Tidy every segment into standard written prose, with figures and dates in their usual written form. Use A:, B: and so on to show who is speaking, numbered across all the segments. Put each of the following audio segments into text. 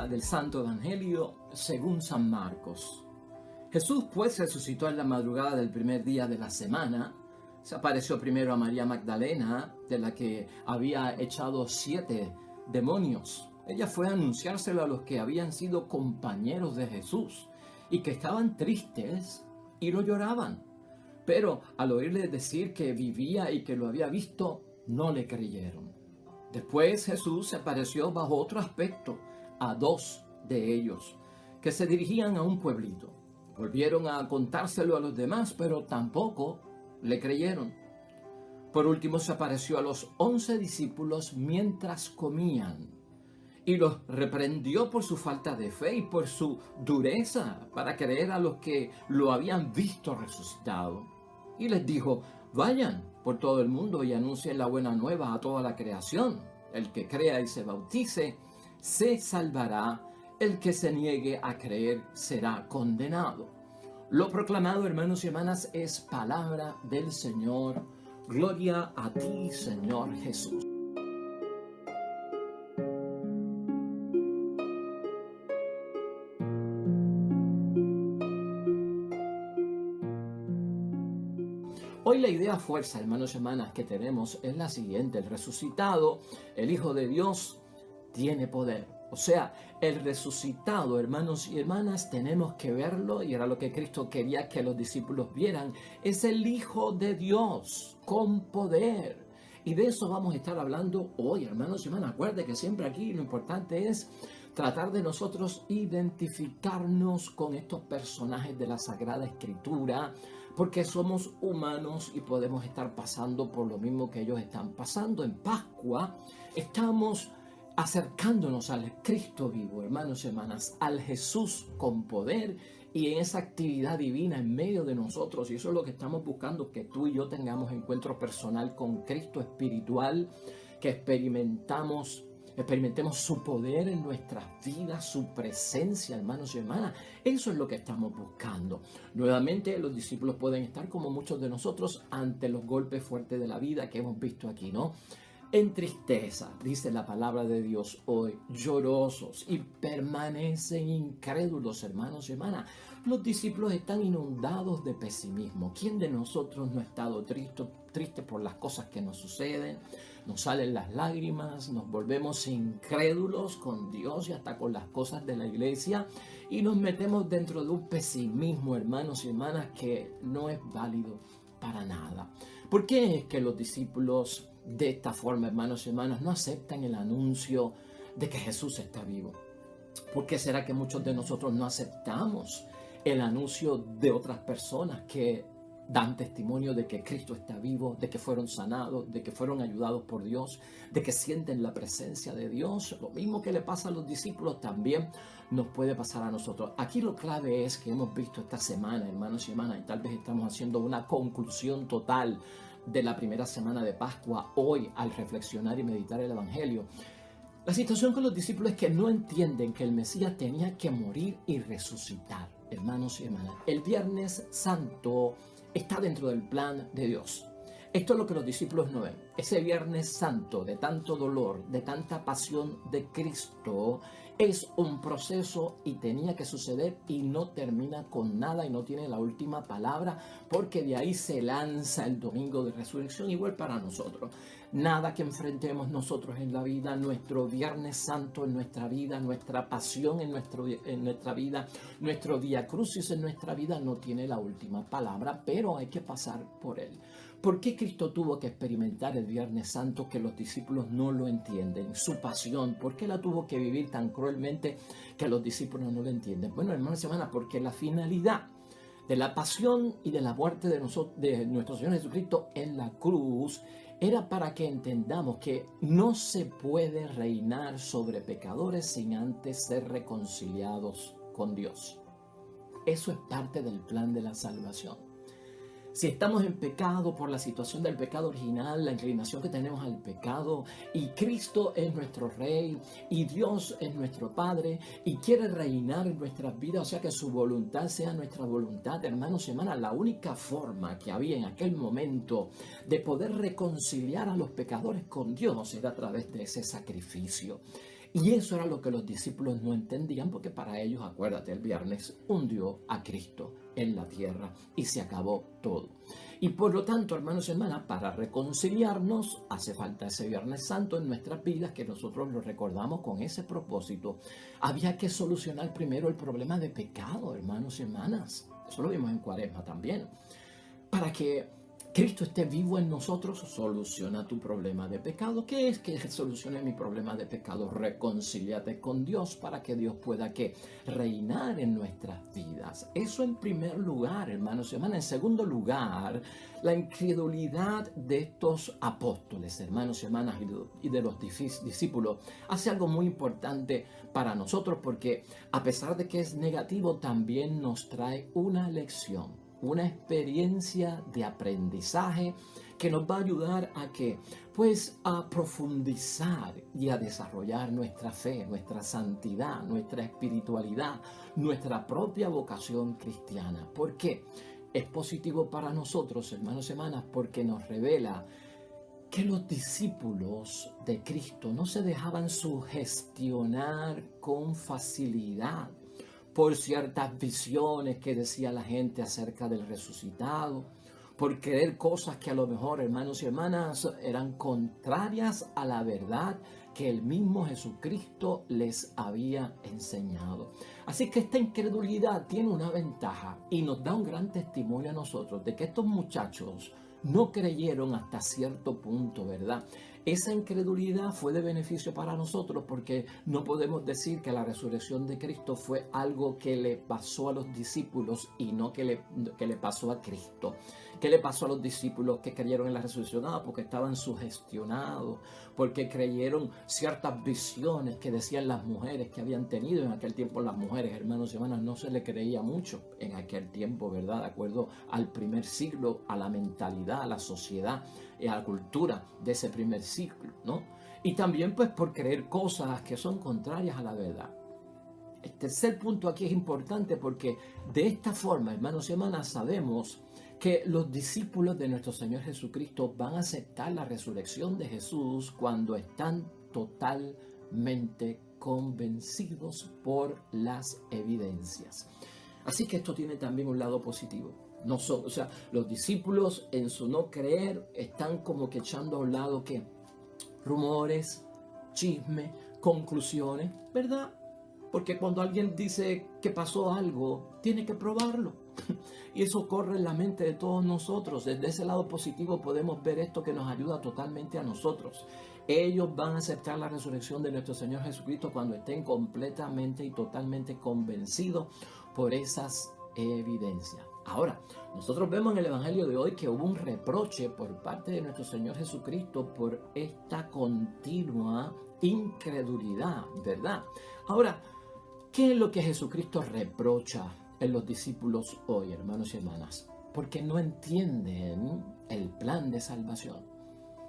A: del Santo Evangelio según San Marcos. Jesús pues resucitó en la madrugada del primer día de la semana. Se apareció primero a María Magdalena, de la que había echado 7 demonios. Ella fue a anunciárselo a los que habían sido compañeros de Jesús y que estaban tristes y lo lloraban. Pero al oírle decir que vivía y que lo había visto, no le creyeron. Después Jesús se apareció bajo otro aspecto a 2 de ellos, que se dirigían a un pueblito. Volvieron a contárselo a los demás, pero tampoco le creyeron. Por último se apareció a los 11 discípulos mientras comían y los reprendió por su falta de fe y por su dureza para creer a los que lo habían visto resucitado. Y les dijo: vayan por todo el mundo y anuncien la buena nueva a toda la creación. El que crea y se bautice se salvará. El que se niegue a creer será condenado. Lo proclamado, hermanos y hermanas, es palabra del Señor. Gloria a ti, Señor Jesús. Hoy la idea fuerza, hermanos y hermanas, que tenemos es la siguiente: el resucitado, el Hijo de Dios, tiene poder. O sea, el resucitado, hermanos y hermanas, tenemos que verlo, y era lo que Cristo quería que los discípulos vieran. Es el Hijo de Dios con poder. Y de eso vamos a estar hablando hoy, hermanos y hermanas. Acuérdense que siempre aquí lo importante es tratar de nosotros identificarnos con estos personajes de la Sagrada Escritura, porque somos humanos y podemos estar pasando por lo mismo que ellos están pasando. En Pascua estamos acercándonos al Cristo vivo, hermanos y hermanas, al Jesús con poder y en esa actividad divina en medio de nosotros. Y eso es lo que estamos buscando, que tú y yo tengamos encuentro personal con Cristo espiritual, que experimentemos su poder en nuestras vidas, su presencia, hermanos y hermanas. Eso es lo que estamos buscando. Nuevamente, los discípulos pueden estar, como muchos de nosotros, ante los golpes fuertes de la vida que hemos visto aquí, ¿no? En tristeza, dice la palabra de Dios hoy, llorosos y permanecen incrédulos, hermanos y hermanas. Los discípulos están inundados de pesimismo. ¿Quién de nosotros no ha estado triste por las cosas que nos suceden? Nos salen las lágrimas, nos volvemos incrédulos con Dios y hasta con las cosas de la iglesia y nos metemos dentro de un pesimismo, hermanos y hermanas, que no es válido para nada. ¿Por qué es que los discípulos de esta forma, hermanos y hermanas, no aceptan el anuncio de que Jesús está vivo? ¿Por qué será que muchos de nosotros no aceptamos el anuncio de otras personas que dan testimonio de que Cristo está vivo, de que fueron sanados, de que fueron ayudados por Dios, de que sienten la presencia de Dios? Lo mismo que le pasa a los discípulos también nos puede pasar a nosotros. Aquí lo clave es que hemos visto esta semana, hermanos y hermanas, y tal vez estamos haciendo una conclusión total de la primera semana de Pascua hoy al reflexionar y meditar el Evangelio. La situación con los discípulos es que no entienden que el Mesías tenía que morir y resucitar, hermanos y hermanas. El Viernes Santo está dentro del plan de Dios. Esto es lo que los discípulos no ven. Ese Viernes Santo de tanto dolor, de tanta pasión de Cristo, es un proceso y tenía que suceder y no termina con nada y no tiene la última palabra, porque de ahí se lanza el domingo de resurrección, igual para nosotros. Nada que enfrentemos nosotros en la vida, nuestro Viernes Santo en nuestra vida, nuestra pasión en nuestra vida, nuestro Vía Crucis en nuestra vida no tiene la última palabra, pero hay que pasar por él. ¿Por qué Cristo tuvo que experimentar el Viernes Santo que los discípulos no lo entienden? Su pasión, ¿por qué la tuvo que vivir tan cruelmente que los discípulos no lo entienden? Bueno, hermanos y hermanas, porque la finalidad de la pasión y de la muerte de nuestro Señor Jesucristo en la cruz era para que entendamos que no se puede reinar sobre pecadores sin antes ser reconciliados con Dios. Eso es parte del plan de la salvación. Si estamos en pecado por la situación del pecado original, la inclinación que tenemos al pecado, y Cristo es nuestro Rey, y Dios es nuestro Padre, y quiere reinar en nuestras vidas, o sea que su voluntad sea nuestra voluntad, hermanos y hermanas, la única forma que había en aquel momento de poder reconciliar a los pecadores con Dios era a través de ese sacrificio. Y eso era lo que los discípulos no entendían, porque para ellos, acuérdate, el viernes hundió a Cristo en la tierra y se acabó todo. Y por lo tanto, hermanos y hermanas, para reconciliarnos hace falta ese Viernes Santo en nuestras vidas, que nosotros lo recordamos con ese propósito. Había que solucionar primero el problema de pecado, hermanos y hermanas. Eso lo vimos en Cuaresma también. Para que Cristo esté vivo en nosotros, soluciona tu problema de pecado. ¿Qué es que solucione mi problema de pecado? Reconcíliate con Dios para que Dios pueda ¿qué? Reinar en nuestras vidas. Eso en primer lugar, hermanos y hermanas. En segundo lugar, la incredulidad de estos apóstoles, hermanos y hermanas, y de los discípulos, hace algo muy importante para nosotros, porque a pesar de que es negativo, también nos trae una lección, una experiencia de aprendizaje que nos va a ayudar a que, pues, a profundizar y a desarrollar nuestra fe, nuestra santidad, nuestra espiritualidad, nuestra propia vocación cristiana. ¿Por qué? Es positivo para nosotros, hermanos y hermanas, porque nos revela que los discípulos de Cristo no se dejaban sugestionar con facilidad por ciertas visiones que decía la gente acerca del resucitado, por creer cosas que a lo mejor, hermanos y hermanas, eran contrarias a la verdad que el mismo Jesucristo les había enseñado. Así que esta incredulidad tiene una ventaja y nos da un gran testimonio a nosotros de que estos muchachos no creyeron hasta cierto punto, ¿verdad? Esa incredulidad fue de beneficio para nosotros, porque no podemos decir que la resurrección de Cristo fue algo que le pasó a los discípulos y no que le pasó a Cristo. ¿Qué le pasó a los discípulos que creyeron en la resurrección? Porque estaban sugestionados, porque creyeron ciertas visiones que decían las mujeres que habían tenido en aquel tiempo. Las mujeres, hermanos y hermanas, no se le creía mucho en aquel tiempo, ¿verdad? De acuerdo al primer siglo, a la mentalidad, a la sociedad y a la cultura de ese primer siglo, ¿no? Y también pues por creer cosas que son contrarias a la verdad. El tercer punto aquí es importante, porque de esta forma, hermanos y hermanas, sabemos que los discípulos de nuestro Señor Jesucristo van a aceptar la resurrección de Jesús cuando están totalmente convencidos por las evidencias. Así que esto tiene también un lado positivo. No son, o sea, los discípulos en su no creer están como que echando a un lado que rumores, chisme, conclusiones, ¿verdad? Porque cuando alguien dice que pasó algo, tiene que probarlo. Y eso corre en la mente de todos nosotros. Desde ese lado positivo podemos ver esto que nos ayuda totalmente a nosotros. Ellos van a aceptar la resurrección de nuestro Señor Jesucristo cuando estén completamente y totalmente convencidos por esas evidencias. Ahora, nosotros vemos en el Evangelio de hoy que hubo un reproche por parte de nuestro Señor Jesucristo por esta continua incredulidad, ¿verdad? Ahora, ¿qué es lo que Jesucristo reprocha en los discípulos hoy, hermanos y hermanas? Porque no entienden el plan de salvación.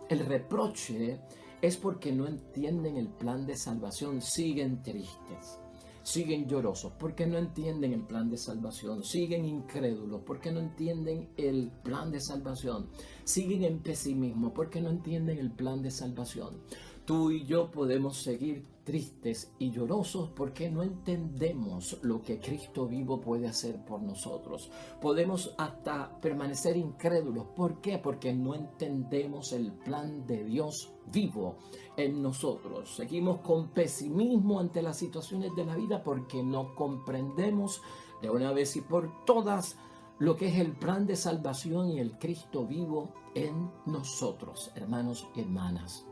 A: El reproche es porque no entienden el plan de salvación, siguen tristes, siguen llorosos porque no entienden el plan de salvación, siguen incrédulos porque no entienden el plan de salvación, siguen en pesimismo porque no entienden el plan de salvación. Tú y yo podemos seguir tristes y llorosos porque no entendemos lo que Cristo vivo puede hacer por nosotros. Podemos hasta permanecer incrédulos. ¿Por qué? Porque no entendemos el plan de Dios vivo en nosotros. Seguimos con pesimismo ante las situaciones de la vida porque no comprendemos de una vez y por todas lo que es el plan de salvación y el Cristo vivo en nosotros, hermanos y hermanas.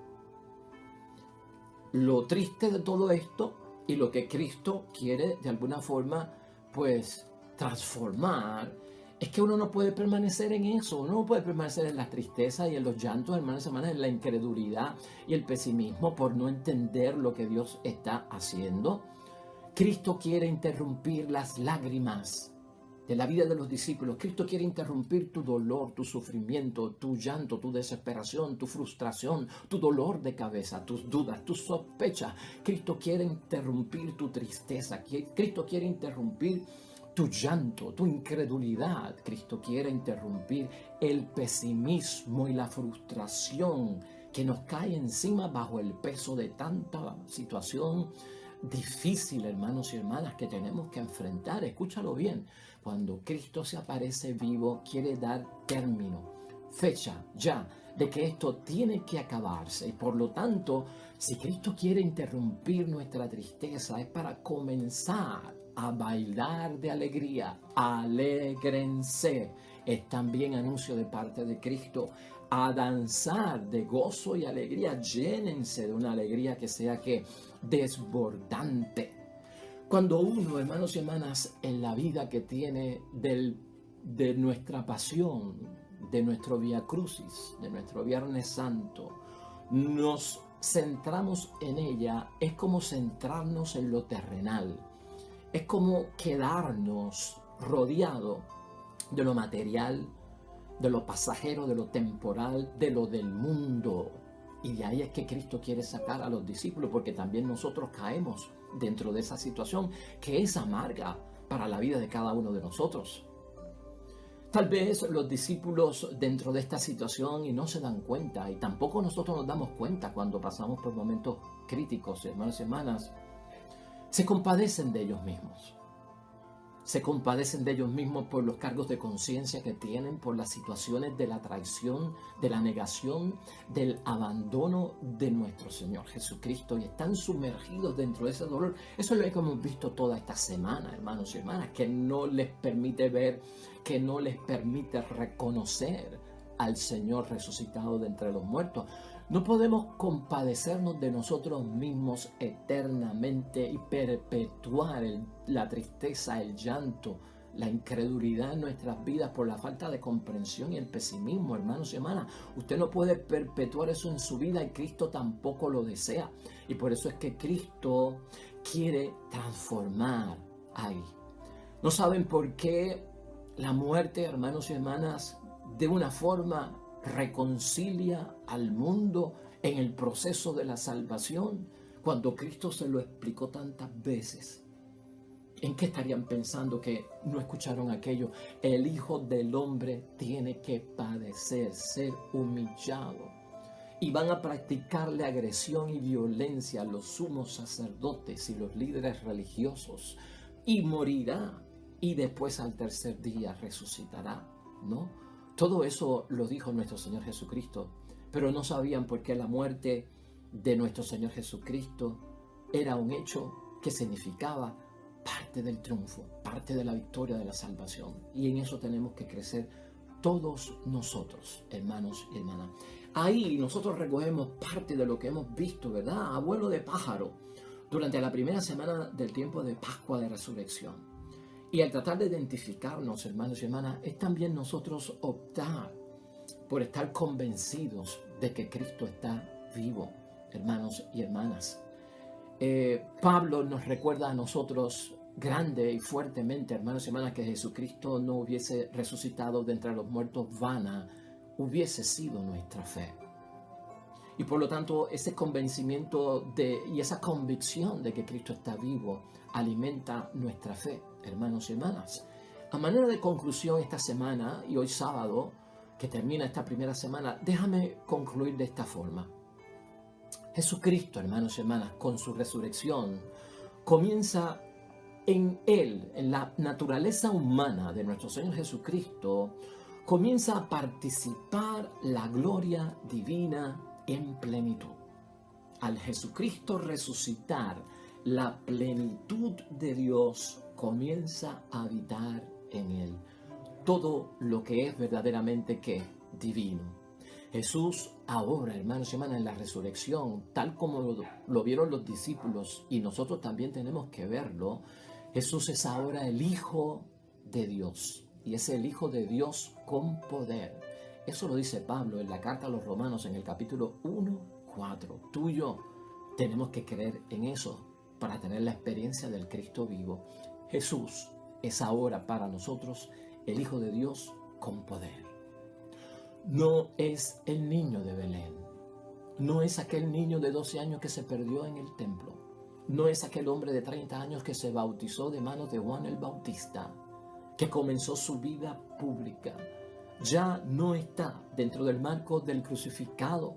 A: Lo triste de todo esto y lo que Cristo quiere de alguna forma pues transformar es que uno no puede permanecer en eso, uno no puede permanecer en la tristeza y en los llantos, hermanos y hermanas, en la incredulidad y el pesimismo por no entender lo que Dios está haciendo. Cristo quiere interrumpir las lágrimas de la vida de los discípulos. Cristo quiere interrumpir tu dolor, tu sufrimiento, tu llanto, tu desesperación, tu frustración, tu dolor de cabeza, tus dudas, tus sospechas. Cristo quiere interrumpir tu tristeza. Cristo quiere interrumpir tu llanto, tu incredulidad. Cristo quiere interrumpir el pesimismo y la frustración que nos cae encima bajo el peso de tanta situación difícil, hermanos y hermanas, que tenemos que enfrentar. Escúchalo bien. Cuando Cristo se aparece vivo, quiere dar término, fecha ya, de que esto tiene que acabarse. Y por lo tanto, si Cristo quiere interrumpir nuestra tristeza, es para comenzar a bailar de alegría. Alégrense. Es también anuncio de parte de Cristo. A danzar de gozo y alegría. Llénense de una alegría que sea que desbordante. Cuando uno, hermanos y hermanas, en la vida que tiene de nuestra pasión, de nuestro Vía Crucis, de nuestro Viernes Santo, nos centramos en ella, es como centrarnos en lo terrenal. Es como quedarnos rodeado de lo material, de lo pasajero, de lo temporal, de lo del mundo. Y de ahí es que Cristo quiere sacar a los discípulos, porque también nosotros caemos dentro de esa situación que es amarga para la vida de cada uno de nosotros. Tal vez los discípulos dentro de esta situación y no se dan cuenta, y tampoco nosotros nos damos cuenta cuando pasamos por momentos críticos, hermanos y hermanas, se compadecen de ellos mismos. Se compadecen de ellos mismos por los cargos de conciencia que tienen, por las situaciones de la traición, de la negación, del abandono de nuestro Señor Jesucristo, y están sumergidos dentro de ese dolor. Eso es lo que hemos visto toda esta semana, hermanos y hermanas, que no les permite ver, que no les permite reconocer al Señor resucitado de entre los muertos. No podemos compadecernos de nosotros mismos eternamente y perpetuar la tristeza, el llanto, la incredulidad en nuestras vidas por la falta de comprensión y el pesimismo, hermanos y hermanas. Usted no puede perpetuar eso en su vida y Cristo tampoco lo desea. Y por eso es que Cristo quiere transformar ahí. ¿No saben por qué la muerte, hermanos y hermanas, de una forma reconcilia al mundo en el proceso de la salvación, cuando Cristo se lo explicó tantas veces? ¿En qué estarían pensando que no escucharon aquello? El Hijo del Hombre tiene que padecer, ser humillado. Y van a practicarle agresión y violencia a los sumos sacerdotes y los líderes religiosos. Y morirá. Y después al tercer día resucitará, ¿no? Todo eso lo dijo nuestro Señor Jesucristo, pero no sabían por qué la muerte de nuestro Señor Jesucristo era un hecho que significaba parte del triunfo, parte de la victoria de la salvación. Y en eso tenemos que crecer todos nosotros, hermanos y hermanas. Ahí nosotros recogemos parte de lo que hemos visto, ¿verdad? A vuelo de pájaro, durante la primera semana del tiempo de Pascua de Resurrección. Y al tratar de identificarnos, hermanos y hermanas, es también nosotros optar por estar convencidos de que Cristo está vivo, hermanos y hermanas. Pablo nos recuerda a nosotros grande y fuertemente, hermanos y hermanas, que Jesucristo no hubiese resucitado de entre los muertos, vana hubiese sido nuestra fe. Y por lo tanto, ese convencimiento y esa convicción de que Cristo está vivo alimenta nuestra fe, hermanos y hermanas. A manera de conclusión esta semana, y hoy sábado, que termina esta primera semana, déjame concluir de esta forma. Jesucristo, hermanos y hermanas, con su resurrección, comienza en Él, en la naturaleza humana de nuestro Señor Jesucristo, comienza a participar la gloria divina en plenitud. Al Jesucristo resucitar, la plenitud de Dios comienza a habitar en Él. Todo lo que es verdaderamente divino. Jesús ahora, hermanos y hermanas, en la resurrección, tal como lo vieron los discípulos, y nosotros también tenemos que verlo, Jesús es ahora el Hijo de Dios. Y es el Hijo de Dios con poder. Eso lo dice Pablo en la carta a los Romanos en el capítulo 1:4. Tú y yo tenemos que creer en eso para tener la experiencia del Cristo vivo. Jesús es ahora para nosotros el Hijo de Dios con poder. No es el niño de Belén. No es aquel niño de 12 años que se perdió en el templo. No es aquel hombre de 30 años que se bautizó de manos de Juan el Bautista, que comenzó su vida pública. Ya no está dentro del marco del crucificado,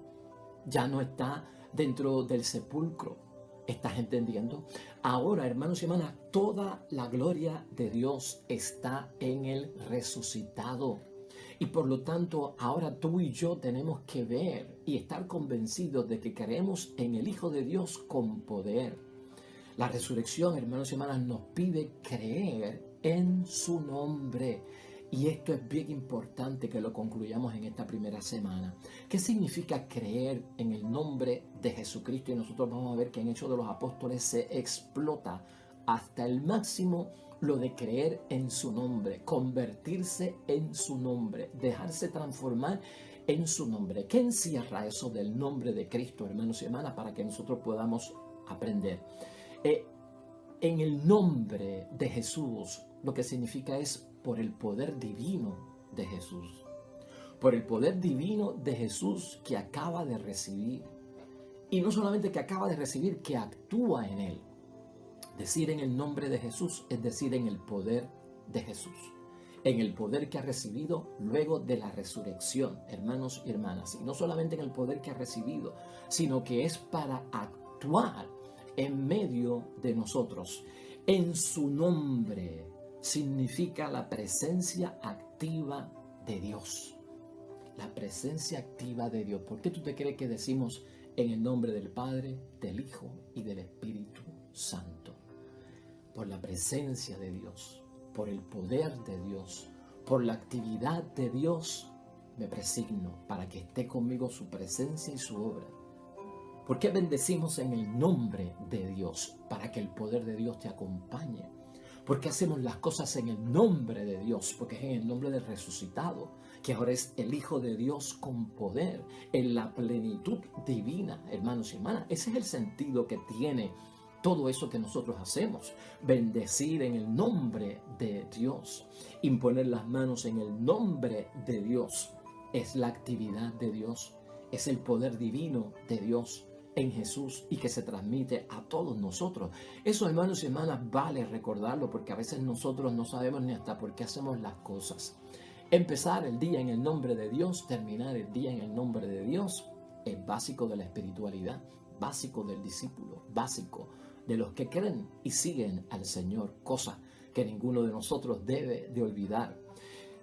A: ya no está dentro del sepulcro. ¿Estás entendiendo? Ahora, hermanos y hermanas, toda la gloria de Dios está en el resucitado. Y por lo tanto, ahora tú y yo tenemos que ver y estar convencidos de que creemos en el Hijo de Dios con poder. La resurrección, hermanos y hermanas, nos pide creer en su nombre. Y esto es bien importante que lo concluyamos en esta primera semana. ¿Qué significa creer en el nombre de Jesucristo? Y nosotros vamos a ver que en Hechos de los Apóstoles se explota hasta el máximo lo de creer en su nombre, convertirse en su nombre, dejarse transformar en su nombre. ¿Qué encierra eso del nombre de Cristo, hermanos y hermanas, para que nosotros podamos aprender? En el nombre de Jesús, lo que significa es por el poder divino de Jesús. Por el poder divino de Jesús que acaba de recibir. Y no solamente que acaba de recibir, que actúa en él. Decir en el nombre de Jesús es decir en el poder de Jesús. En el poder que ha recibido luego de la resurrección, hermanos y hermanas. Y no solamente en el poder que ha recibido, sino que es para actuar en medio de nosotros. En su nombre significa la presencia activa de Dios. La presencia activa de Dios. ¿Por qué tú te crees que decimos en el nombre del Padre, del Hijo y del Espíritu Santo? Por la presencia de Dios, por el poder de Dios, por la actividad de Dios, me presigno para que esté conmigo su presencia y su obra. ¿Por qué bendecimos en el nombre de Dios? Para que el poder de Dios te acompañe. ¿Por qué hacemos las cosas en el nombre de Dios? Porque es en el nombre del resucitado, que ahora es el Hijo de Dios con poder, en la plenitud divina, hermanos y hermanas. Ese es el sentido que tiene todo eso que nosotros hacemos. Bendecir en el nombre de Dios, imponer las manos en el nombre de Dios, es la actividad de Dios, es el poder divino de Dios en Jesús y que se transmite a todos nosotros. Eso, hermanos y hermanas, vale recordarlo porque a veces nosotros no sabemos ni hasta por qué hacemos las cosas. Empezar el día en el nombre de Dios, terminar el día en el nombre de Dios, es básico de la espiritualidad, básico del discípulo, básico de los que creen y siguen al Señor, cosa que ninguno de nosotros debe de olvidar.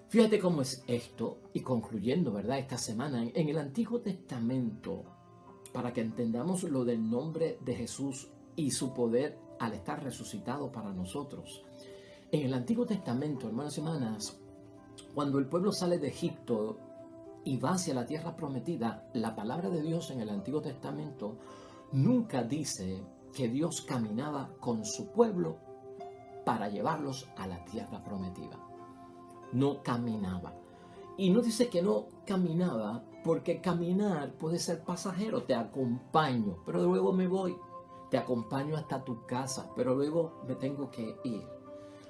A: Fíjate cómo es esto, y concluyendo, ¿verdad?, esta semana, en el Antiguo Testamento, para que entendamos lo del nombre de Jesús y su poder al estar resucitado para nosotros. En el Antiguo Testamento, hermanos y hermanas, cuando el pueblo sale de Egipto y va hacia la tierra prometida, la palabra de Dios en el Antiguo Testamento nunca dice que Dios caminaba con su pueblo para llevarlos a la tierra prometida. No caminaba. Y no dice que no caminaba, porque caminar puede ser pasajero. Te acompaño, pero luego me voy. Te acompaño hasta tu casa, pero luego me tengo que ir.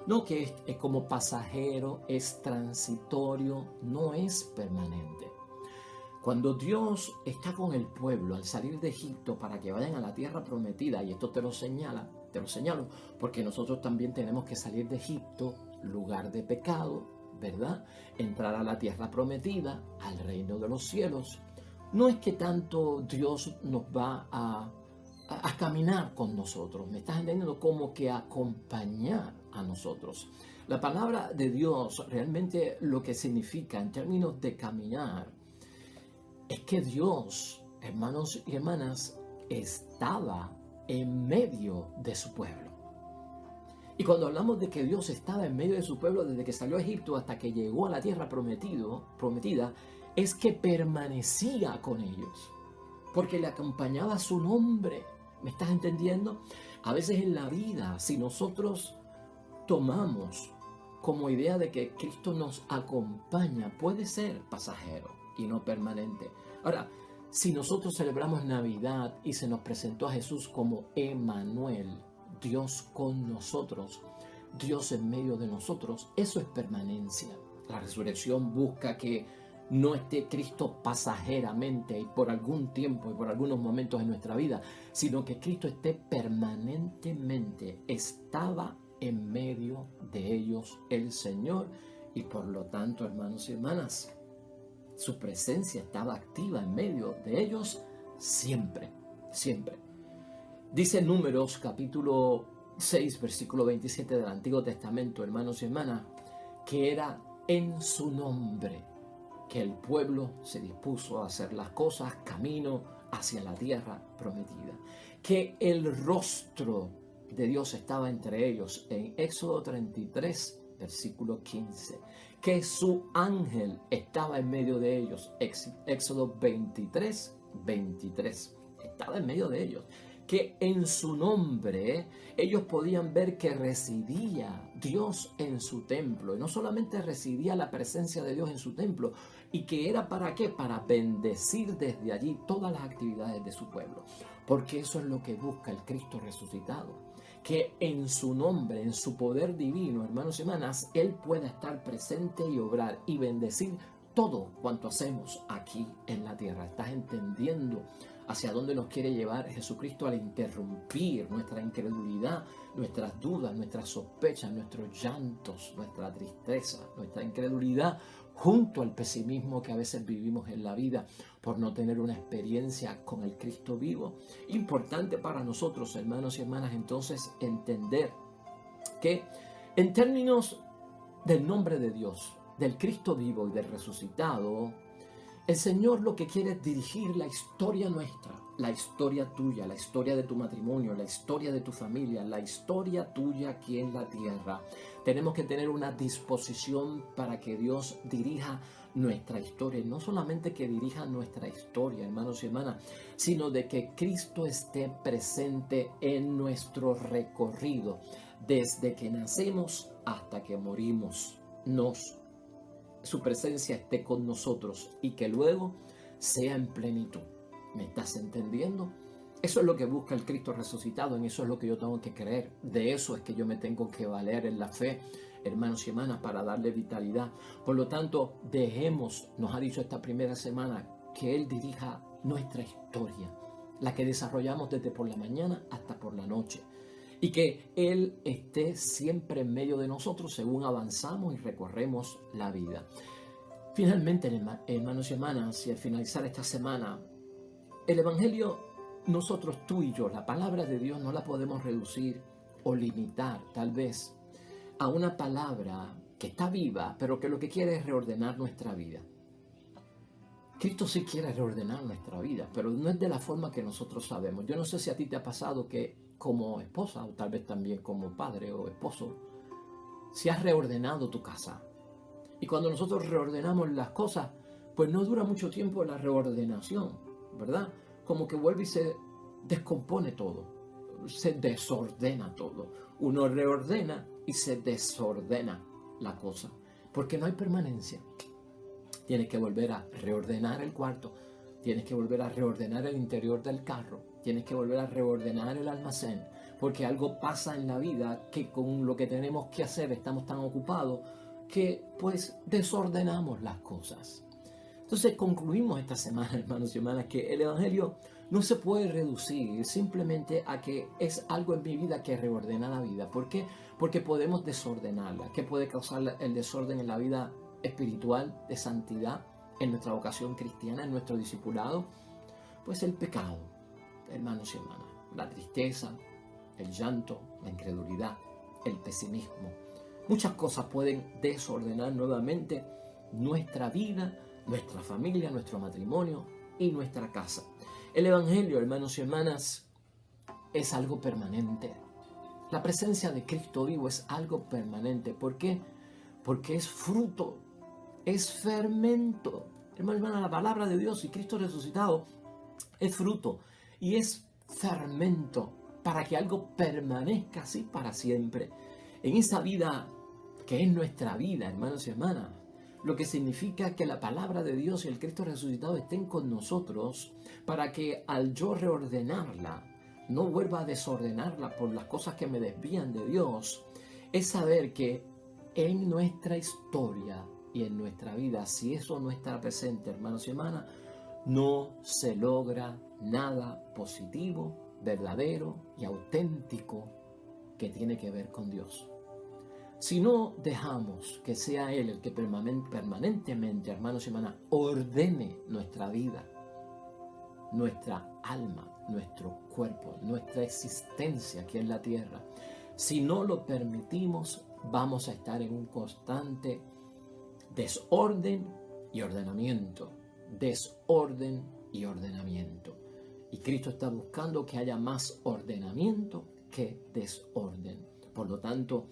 A: No, que es como pasajero, es transitorio, no es permanente. Cuando Dios está con el pueblo al salir de Egipto para que vayan a la tierra prometida, y esto te lo señalo, porque nosotros también tenemos que salir de Egipto, lugar de pecado, ¿verdad? Entrar a la tierra prometida, al reino de los cielos. No es que tanto Dios nos va a caminar con nosotros, me estás entendiendo, como que acompañar a nosotros. La palabra de Dios realmente lo que significa en términos de caminar es que Dios, hermanos y hermanas, estaba en medio de su pueblo. Y cuando hablamos de que Dios estaba en medio de su pueblo desde que salió a Egipto hasta que llegó a la tierra prometida, es que permanecía con ellos, porque le acompañaba su nombre. ¿Me estás entendiendo? A veces en la vida, si nosotros tomamos como idea de que Cristo nos acompaña, puede ser pasajero y no permanente. Ahora, si nosotros celebramos Navidad y se nos presentó a Jesús como Emmanuel, Dios con nosotros, Dios en medio de nosotros, eso es permanencia. La resurrección busca que no esté Cristo pasajeramente y por algún tiempo y por algunos momentos en nuestra vida, sino que Cristo esté permanentemente. Estaba en medio de ellos el Señor y por lo tanto, hermanos y hermanas, su presencia estaba activa en medio de ellos siempre, siempre. Dice Números capítulo 6, versículo 27 del Antiguo Testamento, hermanos y hermanas, que era en su nombre que el pueblo se dispuso a hacer las cosas camino hacia la tierra prometida. Que el rostro de Dios estaba entre ellos en Éxodo 33, versículo 15. Que su ángel estaba en medio de ellos. Éxodo 23, 23. Estaba en medio de ellos. Que en su nombre ellos podían ver que residía Dios en su templo. Y no solamente residía la presencia de Dios en su templo, y que era ¿para qué? Para bendecir desde allí todas las actividades de su pueblo. Porque eso es lo que busca el Cristo resucitado. Que en su nombre, en su poder divino, hermanos y hermanas, Él pueda estar presente y obrar y bendecir todo cuanto hacemos aquí en la tierra. ¿Estás entendiendo hacia dónde nos quiere llevar Jesucristo al interrumpir nuestra incredulidad, nuestras dudas, nuestras sospechas, nuestros llantos, nuestra tristeza, nuestra incredulidad, junto al pesimismo que a veces vivimos en la vida por no tener una experiencia con el Cristo vivo? Importante para nosotros, hermanos y hermanas, entonces entender que en términos del nombre de Dios, del Cristo vivo y del resucitado, el Señor lo que quiere es dirigir la historia nuestra, la historia tuya, la historia de tu matrimonio, la historia de tu familia, la historia tuya aquí en la tierra. Tenemos que tener una disposición para que Dios dirija nuestra historia. Y no solamente que dirija nuestra historia, hermanos y hermanas, sino de que Cristo esté presente en nuestro recorrido, desde que nacemos hasta que morimos. Su presencia esté con nosotros y que luego sea en plenitud. ¿Me estás entendiendo? Eso es lo que busca el Cristo resucitado, en eso es lo que yo tengo que creer. De eso es que yo me tengo que valer en la fe, hermanos y hermanas, para darle vitalidad. Por lo tanto, dejemos, nos ha dicho esta primera semana, que Él dirija nuestra historia, la que desarrollamos desde por la mañana hasta por la noche. Y que Él esté siempre en medio de nosotros según avanzamos y recorremos la vida. Finalmente, hermanos y hermanas, y al finalizar esta semana, el Evangelio, nosotros, tú y yo, la palabra de Dios no la podemos reducir o limitar tal vez a una palabra que está viva, pero que lo que quiere es reordenar nuestra vida. Cristo sí quiere reordenar nuestra vida, pero no es de la forma que nosotros sabemos. Yo no sé si a ti te ha pasado que como esposa, o tal vez también como padre o esposo, si has reordenado tu casa. Y cuando nosotros reordenamos las cosas, pues no dura mucho tiempo la reordenación, ¿verdad? Como que vuelve y se descompone todo, se desordena todo. Uno reordena y se desordena la cosa, porque no hay permanencia. Tienes que volver a reordenar el cuarto, tienes que volver a reordenar el interior del carro, tienes que volver a reordenar el almacén, porque algo pasa en la vida que con lo que tenemos que hacer estamos tan ocupados que pues desordenamos las cosas. Entonces concluimos esta semana, hermanos y hermanas, que el Evangelio no se puede reducir simplemente a que es algo en mi vida que reordena la vida. ¿Por qué? Porque podemos desordenarla. ¿Qué puede causar el desorden en la vida espiritual de santidad, en nuestra vocación cristiana, en nuestro discipulado? Pues el pecado, hermanos y hermanas, la tristeza, el llanto, la incredulidad, el pesimismo. Muchas cosas pueden desordenar nuevamente nuestra vida, nuestra familia, nuestro matrimonio y nuestra casa. El Evangelio, hermanos y hermanas, es algo permanente. La presencia de Cristo vivo es algo permanente. ¿Por qué? Porque es fruto, es fermento. Hermano y hermana, la palabra de Dios y Cristo resucitado es fruto y es fermento para que algo permanezca así para siempre. En esa vida que es nuestra vida, hermanos y hermanas, lo que significa que la palabra de Dios y el Cristo resucitado estén con nosotros para que al yo reordenarla, no vuelva a desordenarla por las cosas que me desvían de Dios. Es saber que en nuestra historia y en nuestra vida, si eso no está presente, hermanos y hermanas, no se logra nada positivo, verdadero y auténtico que tiene que ver con Dios. Si no dejamos que sea Él el que permanentemente, hermanos y hermanas, ordene nuestra vida, nuestra alma, nuestro cuerpo, nuestra existencia aquí en la tierra. Si no lo permitimos, vamos a estar en un constante desorden y ordenamiento. Desorden y ordenamiento. Y Cristo está buscando que haya más ordenamiento que desorden. Por lo tanto,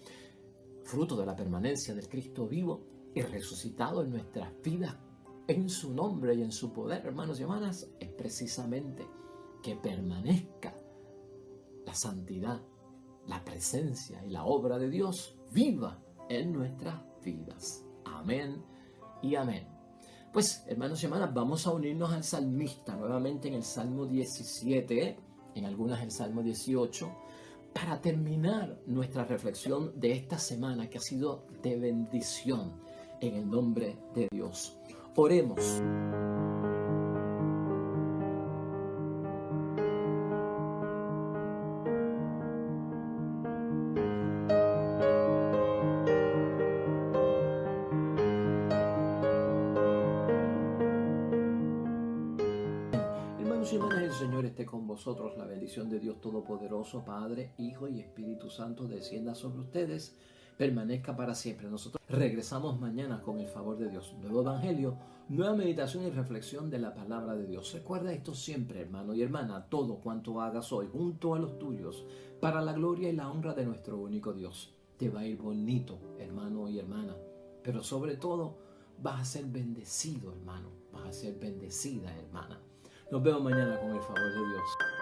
A: fruto de la permanencia del Cristo vivo y resucitado en nuestras vidas, en su nombre y en su poder, hermanos y hermanas, es precisamente que permanezca la santidad, la presencia y la obra de Dios viva en nuestras vidas. Amén y amén. Pues, hermanos y hermanas, vamos a unirnos al salmista nuevamente en el Salmo 17, en algunas el Salmo 18, para terminar nuestra reflexión de esta semana que ha sido de bendición en el nombre de Dios. Oremos. Hermanos y hermanas, el Señor esté con vosotros. La bendición de Dios Todopoderoso, Padre, Hijo y Espíritu Santo, descienda sobre ustedes, permanezca para siempre. Nosotros regresamos mañana con el favor de Dios. Nuevo Evangelio, nueva meditación y reflexión de la palabra de Dios. Recuerda esto siempre, hermano y hermana, todo cuanto hagas hoy junto a los tuyos, para la gloria y la honra de nuestro único Dios. Te va a ir bonito, hermano y hermana, pero sobre todo vas a ser bendecido, hermano, vas a ser bendecida, hermana. Nos vemos mañana con el favor de Dios.